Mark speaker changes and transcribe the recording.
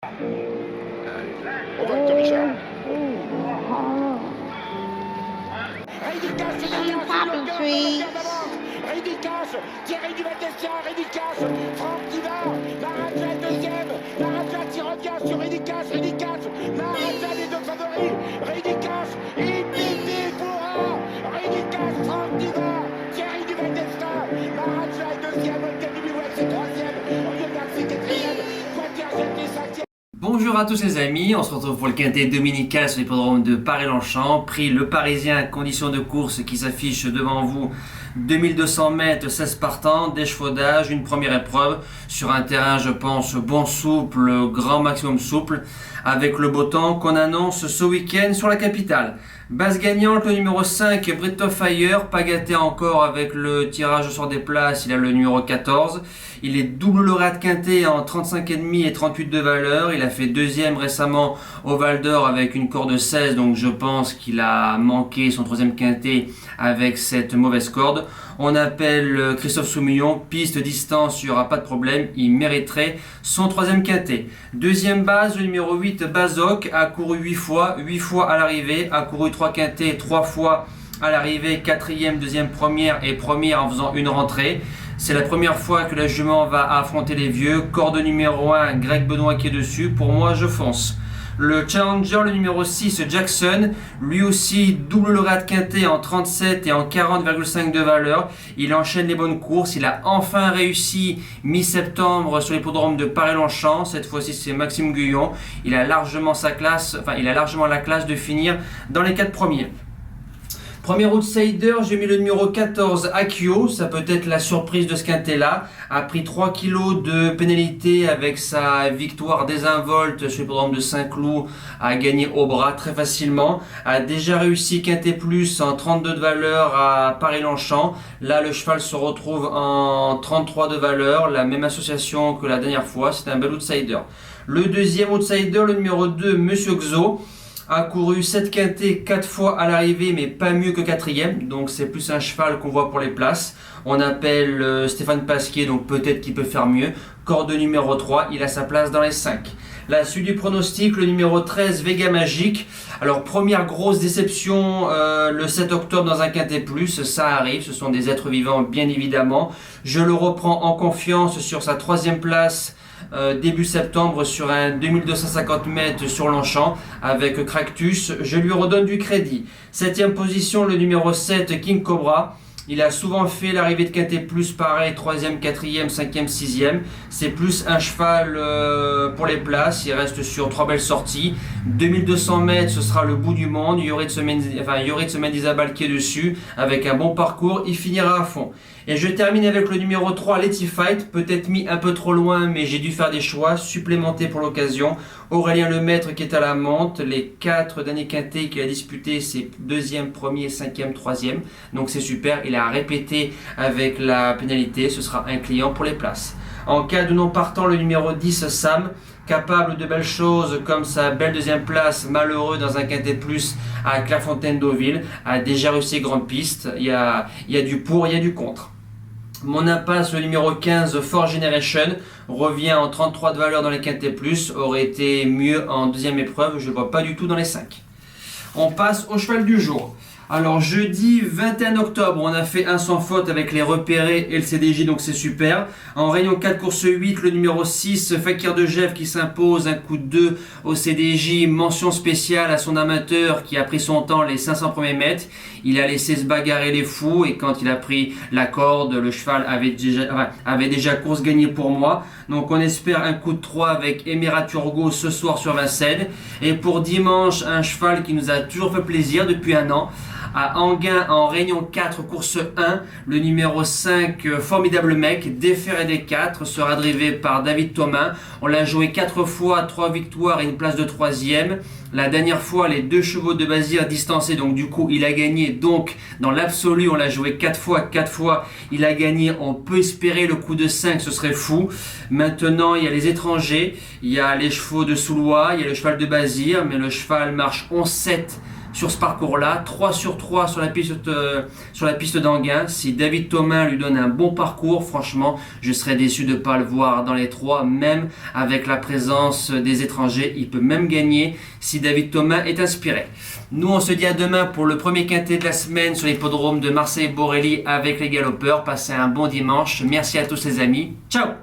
Speaker 1: On vote Richard.
Speaker 2: Popping trees.
Speaker 1: Rédicas, Thierry Duvaldestia, Rédicas, Franck Diva, Maraja est deuxième, Maraja qui revient sur Rédicas, Maraja les deux favoris, Rédicas, Ipipi Boura, Rédicas, Franck Diva, Thierry Duvaldestia, Maraja est deuxième, Olteni Biwet c'est troisième, Oyonnax c'est quatrième, Quaterzen est cinquième.
Speaker 3: Bonjour à tous les amis, on se retrouve pour le quintet dominical sur l'hippodrome de Paris-Longchamp. Prix Le Parisien, conditions de course qui s'affiche devant vous. 2200 mètres, 16 partants, d'échefaudage, une première épreuve sur un terrain, je pense, bon souple, grand maximum souple, avec le beau temps qu'on annonce ce week-end sur la capitale. Base gagnante, le numéro 5, Breath of Fire, pas gâté encore avec le tirage sur des places, il a le numéro 14. Il est double lauréat de quintet en 35,5 et 38 de valeur. Il a fait deuxième récemment au Val d'Or avec une corde 16, donc je pense qu'il a manqué son troisième quintet avec cette mauvaise corde. On appelle Christophe Soumillon, piste, distance, il n'y aura pas de problème, il mériterait son troisième quintet. Deuxième base, le numéro 8, Bazoc, a couru 8 fois à l'arrivée, a couru 3 quintets, 3 fois à l'arrivée, quatrième, deuxième, première et première en faisant une rentrée. C'est la première fois que la jument va affronter les vieux. Corde numéro 1, Greg Benoît qui est dessus. Pour moi, je fonce. Le challenger, le numéro 6, Jackson, lui aussi double lauréat de quintet en 37 et en 40,5 de valeur. Il enchaîne les bonnes courses. Il a enfin réussi mi-septembre sur l'hippodrome de Paris-Longchamp. Cette fois-ci, c'est Maxime Guyon. Il a largement la classe de finir dans les 4 premiers. Premier outsider, j'ai mis le numéro 14, Akio, ça peut être la surprise de ce quintet-là. A pris 3 kilos de pénalité avec sa victoire désinvolte sur l'hippodrome de Saint-Cloud, a gagné au bras très facilement. A déjà réussi quintet plus en 32 de valeur à Paris-Longchamp. Là, le cheval se retrouve en 33 de valeur, la même association que la dernière fois, c'est un bel outsider. Le deuxième outsider, le numéro 2, Monsieur Xo, a couru 7 quintets 4 fois à l'arrivée, mais pas mieux que quatrième, donc c'est plus un cheval qu'on voit pour les places. On appelle Stéphane Pasquier, donc peut-être qu'il peut faire mieux. Corde numéro 3, il a sa place dans les 5. La suite du pronostic, le numéro 13, Vega Magique. Alors première grosse déception le 7 octobre dans un quintet plus, ça arrive, ce sont des êtres vivants bien évidemment. Je le reprends en confiance sur sa troisième place début septembre sur un 2250 mètres sur Longchamp avec Cractus, je lui redonne du crédit. 7ème position, le numéro 7, King Cobra. Il a souvent fait l'arrivée de quintet plus pareil, 3ème, 4ème, 5ème, 6ème. C'est plus un cheval pour les places, il reste sur 3 belles sorties. 2200 mètres, ce sera le bout du monde. Il y aurait de semaine d'Isabelle qui est dessus avec un bon parcours, il finira à fond. Et je termine avec le numéro 3, Letty Fight, peut-être mis un peu trop loin, mais j'ai dû faire des choix supplémentés pour l'occasion. Aurélien Lemaître qui est à la monte, les 4 derniers quintets qu'il a disputés, c'est 2e, 1er, 5e, 3e, donc c'est super, il a répété avec la pénalité, ce sera un client pour les places. En cas de non partant, le numéro 10, Sam, capable de belles choses comme sa belle deuxième place, malheureux dans un quintet plus à Clairefontaine-Deauville, a déjà réussi grande piste, il y a du pour, il y a du contre. Mon impasse, le numéro 15, Fort Generation, revient en 33 de valeur dans les quintets plus, aurait été mieux en deuxième épreuve, je ne le vois pas du tout dans les 5. On passe au cheval du jour. Alors jeudi 21 octobre, on a fait un sans faute avec les repérés et le CDJ, donc c'est super. En réunion 4 course 8, le numéro 6, Fakir de Gèvres qui s'impose, un coup de 2 au CDJ, mention spéciale à son amateur qui a pris son temps les 500 premiers mètres. Il a laissé se bagarrer les fous et quand il a pris la corde, le cheval avait déjà course gagnée pour moi. Donc on espère un coup de 3 avec Emera Turgot ce soir sur Vincennes. Et pour dimanche, un cheval qui nous a toujours fait plaisir depuis un an. À Anguin, en réunion 4, course 1, le numéro 5, Formidable Mec, déféré des 4, sera drivé par David Thomas. On l'a joué 4 fois, 3 victoires et une place de 3e. La dernière fois, les 2 chevaux de Bazir distancés, donc du coup, il a gagné. Donc, dans l'absolu, on l'a joué 4 fois, il a gagné. On peut espérer le coup de 5, ce serait fou. Maintenant, il y a les étrangers, il y a les chevaux de Soulois, il y a le cheval de Bazir, mais le cheval marche 11-7 sur ce parcours-là. 3 sur 3 sur la piste d'Anguin. Si David Thomas lui donne un bon parcours, franchement, je serais déçu de ne pas le voir dans les 3, même avec la présence des étrangers. Il peut même gagner si David Thomas est inspiré. Nous, on se dit à demain pour le premier quintet de la semaine sur l'hippodrome de Marseille-Borelli avec les galopeurs. Passez un bon dimanche. Merci à tous les amis. Ciao!